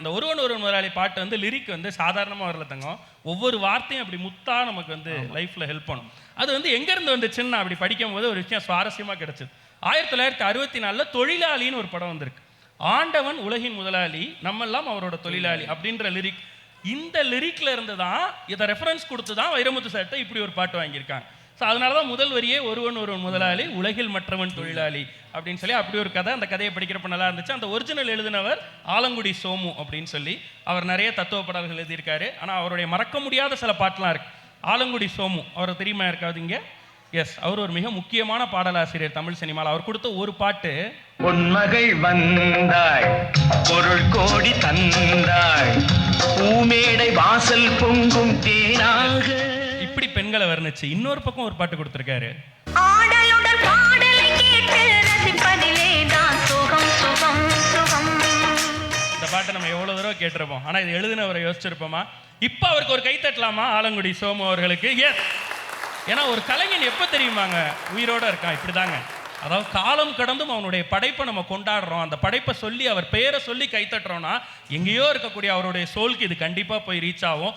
அந்த ஒருவன் ஒரு முதலாளி பாட்டு வந்து லிரிக் வந்து சாதாரணமாக வரல தங்கம். ஒவ்வொரு வார்த்தையும் அப்படி முத்தா நமக்கு வந்து லைஃப்பில் ஹெல்ப் பண்ணும். அது வந்து எங்கேருந்து வந்துச்சுன்னு அப்படி படிக்கும் போது ஒரு விஷயம் சுவாரஸ்யமாக கிடைச்சது. 1964 தொழிலாளின்னு ஒரு படம் வந்திருக்கு. ஆண்டவன் உலகின் முதலாளி, நம்மெல்லாம் அவரோட தொழிலாளி அப்படின்ற லிரிக். இந்த லிரிக்ல இருந்து தான் இதை ரெஃபரன்ஸ் கொடுத்து தான் வைரமுத்து சார்ட்ட இப்படி ஒரு பாட்டு வாங்கியிருக்காங்க. ஸோ அதனால தான் முதல் வரியே ஒருவன் ஒருவன் முதலாளி, உலகில் மற்றவன் தொழிலாளி அப்படின்னு சொல்லி அப்படி ஒரு கதை. அந்த கதையை படிக்கிறப்ப நல்லா இருந்துச்சு. அந்த ஒரிஜினல் எழுதினவர் ஆலங்குடி சோமு அப்படின்னு சொல்லி அவர் நிறைய தத்துவ பாடல்கள் எழுதியிருக்காரு. ஆனால் அவருடைய மறக்க முடியாத சில பாட்டெலாம் இருக்கு. ஆலங்குடி சோமு அவரை தெரியுமா இருக்காது இங்கே? எஸ், அவர் ஒரு மிக முக்கியமான பாடலாசிரியர் தமிழ் சினிமாவில். அவர் கொடுத்த ஒரு பாட்டு, பொன்மகள் வந்தாள் பொருள் கோடி தந்தாள் பூமேடை வாசல் பொங்கும் தேனாக, இப்படி பெண்களை வர்ணிச்சு. இன்னொரு பக்கம் ஒரு பாட்டு கொடுத்துருக்காரு, ஆடலுடன் பாடலை கேட்டு ரசிப்பதிலே தான் சுகம் சுகம் சுகம். இந்த பாட்டை நம்ம எவ்வளோ தடவை கேட்டிருப்போம். ஆனால் இது எழுதினவரை யோசிச்சிருப்போமா? இப்போ அவருக்கு ஒரு கை தட்டலாமா ஆலங்குடி சோமு அவர்களுக்கு? எஸ். ஏன்னா ஒரு கலைஞன் எப்போ தெரியுமாங்க உயிரோட இருக்கான், இப்படி தாங்க. அதாவது காலம் கடந்தும் அவனுடைய படைப்பை நம்ம கொண்டாடுறோம். அந்த படைப்பை சொல்லி அவர் பெயரை சொல்லி கைத்தட்டுறோம்னா எங்கேயோ இருக்கக்கூடிய அவருடைய சோலுக்கு இது கண்டிப்பாக போய் ரீச் ஆகும்.